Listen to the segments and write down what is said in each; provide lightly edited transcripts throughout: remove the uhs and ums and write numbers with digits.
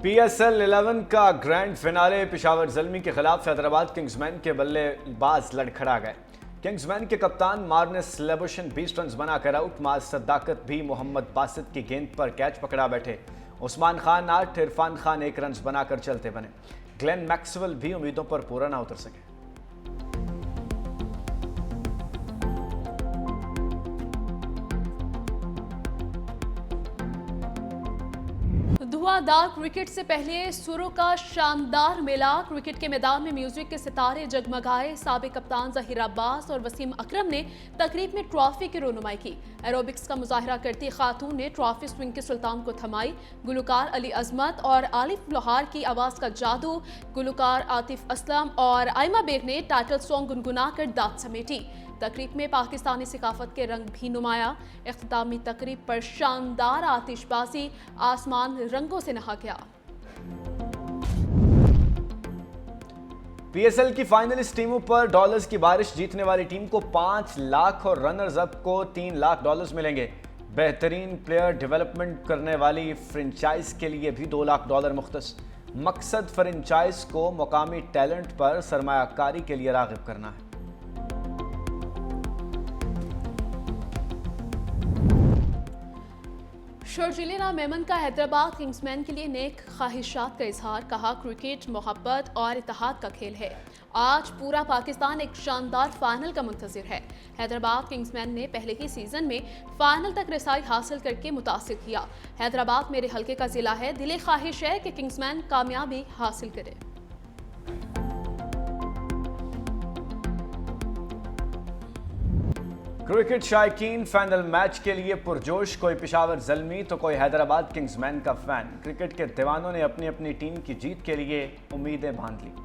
PSL 11 का grand finale Peshawar Zalmi के खिलाफ हैदराबाद किंग्समैन के बल्लेबाज लड़खड़ा गए। किंग्समैन के कप्तान मार्नस लेबुशन 20 रन बनाकर आउट। माज सद्दाकत भी मोहम्मद बासित की गेंद पर कैच पकड़ा बैठे। उस्मान खान 8, इरफान खान 1 रन बनाकर चलते बने। ग्लेन मैक्सवेल भी उम्मीदों पर पूरा ना उतर सके। धुआंधार क्रिकेट से पहले सुरों का शानदार मेला। क्रिकेट के मैदान में म्यूजिक के सितारे जगमगाए। साबिक कप्तान जहीर अब्बास और वसीम अकरम ने तकरीब में ट्रॉफी की रोनुमाई की। एरोबिक्स का मुजाहरा करती खातून ने ट्रॉफी स्विंग के सुल्तान को थमाई। गुलकार अली अजमत और आलिफ लोहार की आवाज का जादू। गुलकार आतिफ असलम और आयमा बेग ने टाइटल सॉन्ग गुनगुना कर दाद समेटी। तकरीब में पाकिस्तानी सकाफत के रंग भी नुमाया। इख्तितामी तकरीब पर शानदार आतिशबाजी, आसमान रंगों से नहा गया। PSL की फाइनलिस्ट टीमों पर डॉलर्स की बारिश। जीतने वाली टीम को 5 लाख और रनर्स अप को 3 लाख डॉलर्स मिलेंगे। बेहतरीन प्लेयर डेवलपमेंट करने वाली फ्रेंचाइज के लिए भी 2 लाख डॉलर मुख्तस। मकसद फ्रेंचाइज को मकामी टैलेंट पर सरमायाकारी के लिए राग़िब करना है। शर्जीलिना मेमन का हैदराबाद किंग्समैन के लिए नेक ख्वाहिशात का इजहार। कहा, क्रिकेट मोहब्बत और इत्तेहाद का खेल है। आज पूरा पाकिस्तान एक शानदार फाइनल का मुंतज़िर है। हैदराबाद किंग्समैन ने पहले ही सीजन में फाइनल तक रसाई हासिल करके मुतासिर किया। हैदराबाद मेरे हल्के का जिला है। दिली ख्वाहिश है कि किंग्समैन कामयाबी हासिल करे। क्रिकेट शायकीन फाइनल मैच के लिए पुरजोश। कोई पेशावर ज़ल्मी तो कोई हैदराबाद किंग्समैन का फैन। क्रिकेट के दीवानों ने अपनी अपनी टीम की जीत के लिए उम्मीदें बांध ली।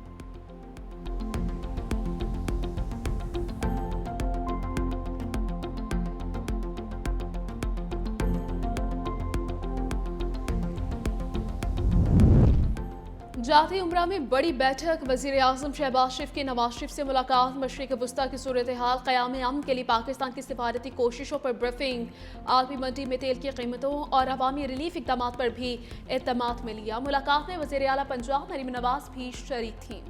जाती उम्रा में बड़ी बैठक। वजीर आजम शहबाज शरीफ की नवाज शरीफ से मुलाकात। मशरिक वस्ता की सूरत हाल, क़याम अमन के लिए पाकिस्तान की सिफारती कोशिशों पर ब्रीफिंग। आलमी मंडी में तेल की कीमतों और अवामी रिलीफ इक़दाम पर भी एतमाद में लिया। मुलाकात में वज़ीर आला पंजाब मरीम नवाज भी शरीक थीं।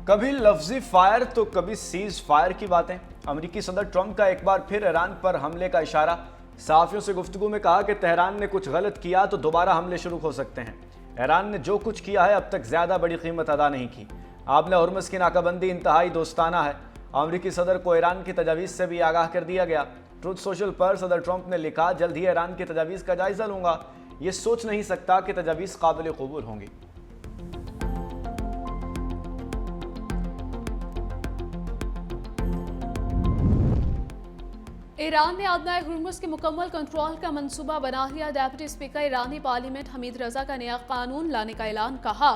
कभी लफ्जी फायर तो कभी सीज फायर की बातें। अमेरिकी सदर ट्रंप का एक बार फिर ईरान पर हमले का इशारा। सहाफ़ियों से गुफ्तगू में कहा कि तेहरान ने कुछ गलत किया तो दोबारा हमले शुरू हो सकते हैं। ईरान ने जो कुछ किया है अब तक ज़्यादा बड़ी कीमत अदा नहीं की। आबला हुर्मुज़ की नाकाबंदी इंतहाई दोस्ताना है। अमेरिकी सदर को ईरान की तजावीज़ से भी आगाह कर दिया गया। ट्रूथ सोशल पर सदर ट्रंप ने लिखा, जल्द ही ईरान की तजावीज़ का जायज़ा लूँगा। ये सोच नहीं सकता कि तजावीज़ काबिल कबूल होंगी। ईरान ने आबनाए हुर्मुज़ के मुकम्मल कंट्रोल का मंसूबा बना लिया। डेप्यूटी स्पीकर ईरानी पार्लियामेंट हमीद रजा का नया कानून लाने का ऐलान। कहा,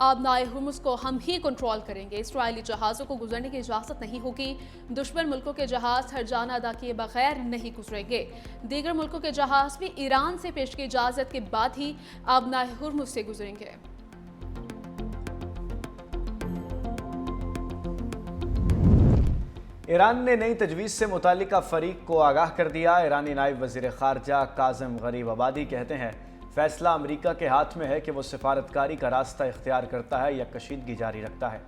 आबनाए हुर्मुज़ को हम ही कंट्रोल करेंगे। इसराइली जहाज़ों को गुजरने की इजाज़त नहीं होगी। दुश्मन मुल्कों के जहाज़ हर्जाना अदा किए बगैर नहीं गुजरेंगे। दीगर मुल्कों के जहाज़ भी ईरान से पेश की इजाज़त के बाद ही आबनाए हुर्मुज़ से गुजरेंगे। ईरान ने नई तजवीज़ से मुतालिका फ़रीक को आगाह कर दिया। ईरानी नायब वज़ीर ख़ारजा काज़िम गरीब आबादी कहते हैं, फ़ैसला अमेरिका के हाथ में है कि वो सिफारतकारी का रास्ता इख्तियार करता है या कशीदगी जारी रखता है।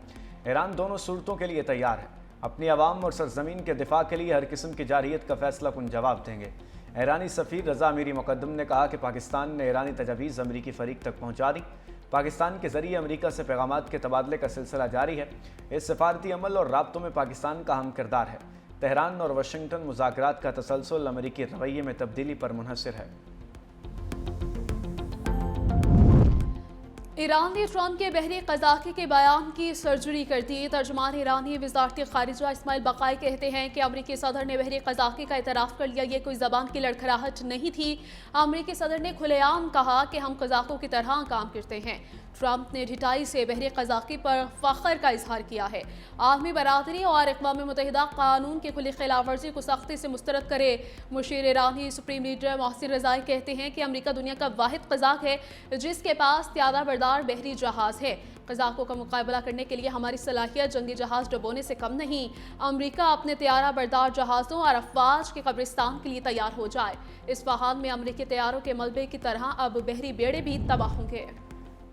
ईरान दोनों सूरतों के लिए तैयार है। अपनी आवाम और सरजमीन के दिफा के लिए हर किस्म की जारियत का फ़ैसला कुन जवाब देंगे। ईरानी सफ़ीर रज़ा मीरी मुक़द्दम ने कहा कि पाकिस्तान ने ईरानी तजावीज़ अमरीकी फ़रीक तक पहुँचा दी। पाकिस्तान के ज़रिए अमेरिका से पैगामात के तबादले का सिलसिला जारी है। इस सफारती अमल और राब्तों में पाकिस्तान का अहम किरदार है। तेहरान और वाशिंगटन मुज़ाकरात का तसलसल अमेरिकी रवैये में तब्दीली पर मुनहसर है। ईरान ने ट्रंप के बहरी कज़ाकी के बयान की सर्जरी कर दी। तर्जुमान ईरानी वज़ारत ख़ारिजा इस्माइल बक़ाई कहते हैं कि अमरीकी सदर ने बहरी कज़ाकी का एतराफ़ कर लिया। ये कोई ज़बान की लड़खड़ाहट नहीं थी। अमरीकी सदर ने खुलेआम कहा कि हम कज़ाकों की तरह काम करते हैं। ट्रंप ने ढिठाई से बहरी कज़ाकी पर फ़ख्र का इजहार किया है। आलमी बरादरी और अक़वाम मुत्तहिदा कानून की खुली खिलाफवर्जी को सख्ती से मुस्तरद करे। मुशीर ईरानी सुप्रीम लीडर मोहसिन रज़ाई कहते हैं कि अमरीका दुनिया का वाहिद कज़ाक है जिसके पास त्यादा बर्दाश्त बरदार बहरी जहाज है। कज़ाकों का मुकाबला करने के लिए हमारी सलाहियत जंगी जहाज डुबोने से कम नहीं। अमेरिका अपने तैयारा बरदार जहाज़ों और अफवाज के कब्रिस्तान के लिए तैयार हो जाए। इस्फहान में अमेरिकी तैयारों के मलबे की तरह अब बहरी बेड़े भी तबाह होंगे।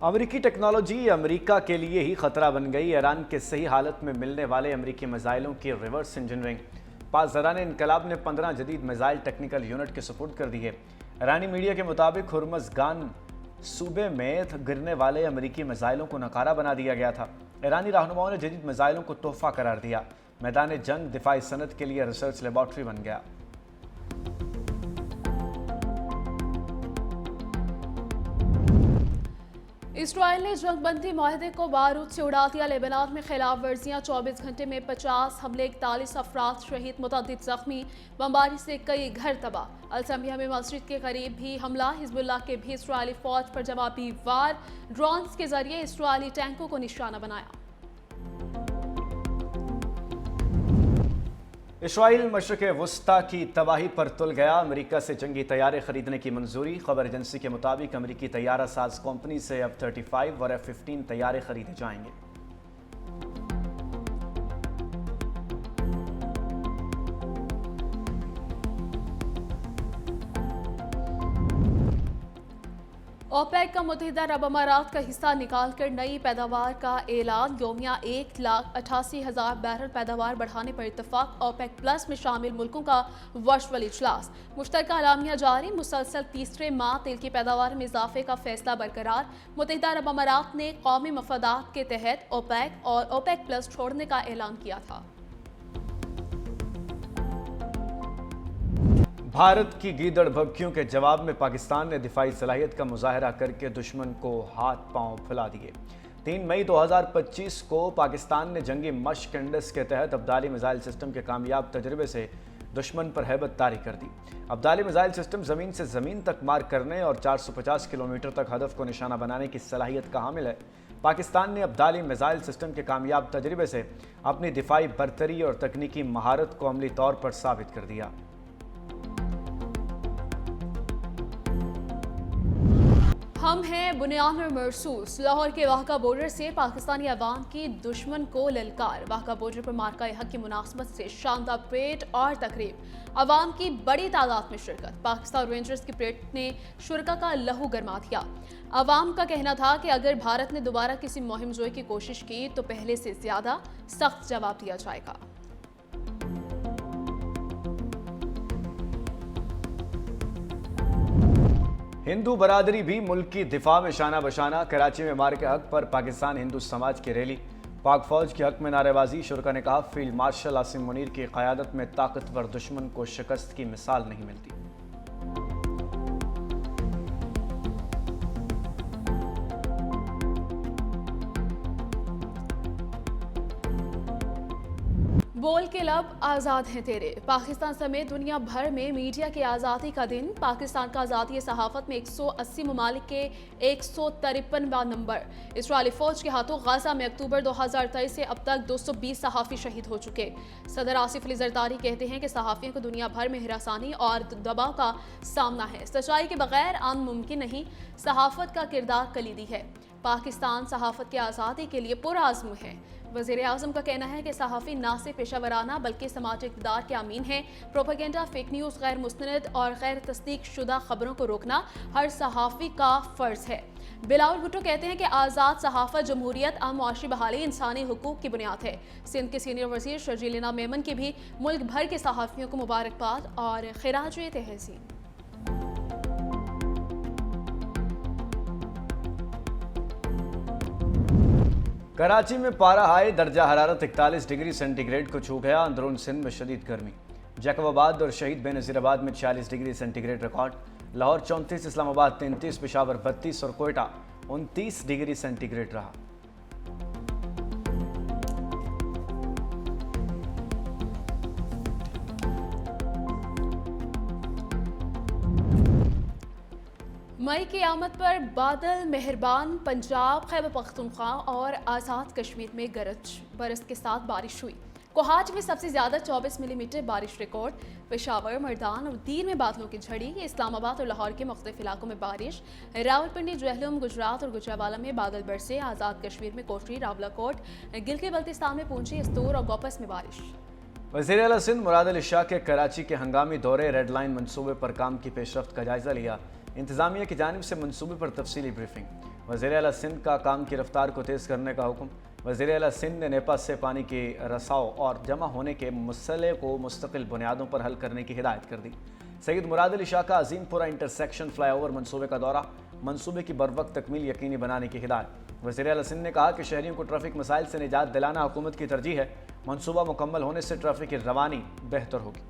अमेरिकी टेक्नोलॉजी अमेरिका के लिए ही खतरा बन गई। ईरान के सही हालत में मिलने वाले अमेरिकी मिसाइलों की रिवर्स इंजीनियरिंग। पासदारान इनकलाब ने 15 जदीद मिसाइल टेक्निकल यूनिट के सुपुर्द कर दी है। ईरानी मीडिया के मुताबिक हुर्मज़गान सूबे में गिरने वाले अमेरिकी मिसाइलों को नकारा बना दिया गया था। ईरानी रहनुमाओं ने जदीद मिसाइलों को तोहफा करार दिया। मैदान जंग दिफाई सनत के लिए रिसर्च लेबॉर्ट्री बन गया। इसराइल ने जंगबंदी माहदे को बारूद से उड़ा दिया। लेबनान में खिलाफ वर्जियाँ, 24 घंटे में 50 हमले, 41 अफराद शहीद, मुतअद्दिद जख्मी, बमबारी से कई घर तबाह। अलसमिया में मस्जिद के करीब भी हमला, हिजबुल्लाह के भी इसराइली फौज पर जवाबी वार, ड्रोन्स के जरिए इसराइली टैंकों को निशाना बनाया। इसराइल मशरिक़ वस्ता की तबाही पर तुल गया। अमेरिका से जंगी तैयारे खरीदने की मंजूरी। खबर एजेंसी के मुताबिक अमेरिकी तैयारा साज कंपनी से अब F-35 और F-15 तैयारे खरीदे जाएंगे। ओपेक का मुत्तहिदा अरब अमारात का हिस्सा निकालकर नई पैदावार का ऐलान। यौमिया 1,88,000 बैरल पैदावार बढ़ाने पर इत्तफाक। ओपेक प्लस में शामिल मुल्कों का वर्चुअल इजलास। मुश्तरका अलामिया जारी। मुसलसल तीसरे माह तेल की पैदावार में इजाफे का फैसला बरकरार। मुत्तहिदा अरब अमारात ने कौमी मफादात के तहत ओपेक और ओपेक प्लस छोड़ने का ऐलान किया था। भारत की गीदड़ भभकियों के जवाब में पाकिस्तान ने दिफाई सलाहियत का मुजाहरा करके दुश्मन को हाथ पांव फुला दिए। 3 मई 2025 को पाकिस्तान ने जंगी मश्क इंडस के तहत अब्दाली मिसाइल सिस्टम के कामयाब तजर्बे से दुश्मन पर हैबत तारी कर दी। अब्दाली मिसाइल सिस्टम ज़मीन से ज़मीन तक मार करने और 450 किलोमीटर तक हदफ को निशाना बनाने की सलाहियत का हामिल है। पाकिस्तान ने अब्दाली मिसाइल सिस्टम के कामयाब तजर्बे से अपनी दिफाई बरतरी और तकनीकी महारत को अमली तौर पर साबित कर दिया। हम हैं बुनियाद में महसूस। लाहौर के वाहका बॉर्डर से पाकिस्तानी अवाम की दुश्मन को ललकार। वाहका बॉर्डर पर मार्का हक की मुनासबत से शानदार परेड और तकरीब। अवाम की बड़ी तादाद में शिरकत। पाकिस्तान रेंजर्स की परेड ने शुरका का लहू गरमा दिया। अवाम का कहना था कि अगर भारत ने दोबारा किसी मुहिम जोई की कोशिश की तो पहले से ज्यादा सख्त जवाब दिया जाएगा। हिंदू बरादरी भी मुल्क की दिफा में शाना बशाना। कराची में मार के हक पर पाकिस्तान हिंदू समाज की रैली। पाक फौज के हक में नारेबाजी। शुरका ने कहा, फील्ड मार्शल आसिम मुनीर की क़यादत में ताकतवर दुश्मन को शिकस्त की मिसाल नहीं मिलती। बोल के लब आज़ाद हैं तेरे। पाकिस्तान समेत दुनिया भर में मीडिया की आज़ादी का दिन। पाकिस्तान का आज़ादी सहाफ़त में 180 ममालिक के 153वां नंबर। इसराइली फ़ौज के हाथों गाज़ा में अक्टूबर 2023 से अब तक 220 सहाफ़ी शहीद हो चुके। सदर आसिफ अली ज़रदारी कहते हैं कि सहाफ़ियों को दुनिया भर में हिरासानी और दबाव का सामना है। सच्चाई के बगैर अमन मुमकिन नहीं। सहाफ़त का किरदार कलीदी है। पाकिस्तान सहाफ़त की आज़ादी के लिए पुरआज़्म है। वज़ीर आज़म का कहना है कि सहाफ़ी ना सिर्फ पेशावराना बल्कि समाजी इक़्तिदार के अमीन हैं। प्रोपेगेंडा, फेक न्यूज़, गैर मुस्तनद और गैर तस्दीक शुदा खबरों को रोकना हर सहाफ़ी का फ़र्ज़ है। बिलावल भुट्टो कहते हैं कि आज़ाद सहाफ़त, जमहूरियत, मुआशी बहाली इंसानी हुकूक की बुनियाद है। सिंध के सीनियर वज़ीर शर्जीलिना मेमन की भी मुल्क भर के सहाफ़ियों को मुबारकबाद और खिराज तहसीन। कराची में पारा हाई दर्जा हरारत 41 डिग्री सेंटीग्रेड को छू गया। अंदरून सिंध में शदीद गर्मी। जैकबाबाद और शहीद बेनज़ीराबाद में 46 degree centigrade record. Lahore 34, Islamabad 33, Peshawar 32 और कोयटा 29 डिग्री सेंटीग्रेड रहा। मई की आमद पर बादल मेहरबान। पंजाब, खैबर पख्तूनख्वा और आज़ाद कश्मीर में गरज बरस के साथ बारिश हुई। कोहाट में सबसे ज्यादा 24 मिलीमीटर बारिश रिकॉर्ड। पेशावर, मर्दान और दीर में बादलों की झड़ी। इस्लामाबाद और लाहौर के मुख्तलिफ इलाकों में बारिश। रावलपिंडी, जहलम, गुजरात और गुजरावाला में बादल बरसे। आज़ाद कश्मीर में कोटरी, रावलाकोट, गिलगित बल्तिस्तान में पहुंची, स्तूर और गोपस में बारिश। वज़ीर आला सिंध मुराद अली शाह के कराची के हंगामी दौरे रेड लाइन मनसूबे पर काम की पेशरफ्त का जायजा लिया। इंतजामिया की जानिब से मनसूबे पर तफसीली ब्रीफिंग। वज़ीर आला सिंध का काम की रफ्तार को तेज़ करने का हुक्म। वज़ीर आला सिंध ने नेपा से पानी की रसाव और जमा होने के मसले को मुस्तकिल बुनियादों पर हल करने की हिदायत कर दी। सैयद मुराद अली शाह का अजीमपुरा इंटरसेक्शन फ्लाईओवर मनसूबे का दौरा। मनसूबे की बरवक्त तकमील यकीनी बनाने की हिदायत। वज़ीर आला सिंध ने कहा कि शहरियों को ट्रैफिक मसाइल से निजात दिलाना हुकूमत की तरजीह है। मनसूबा मुकम्मल होने से ट्रैफिक की रवानी बेहतर होगी।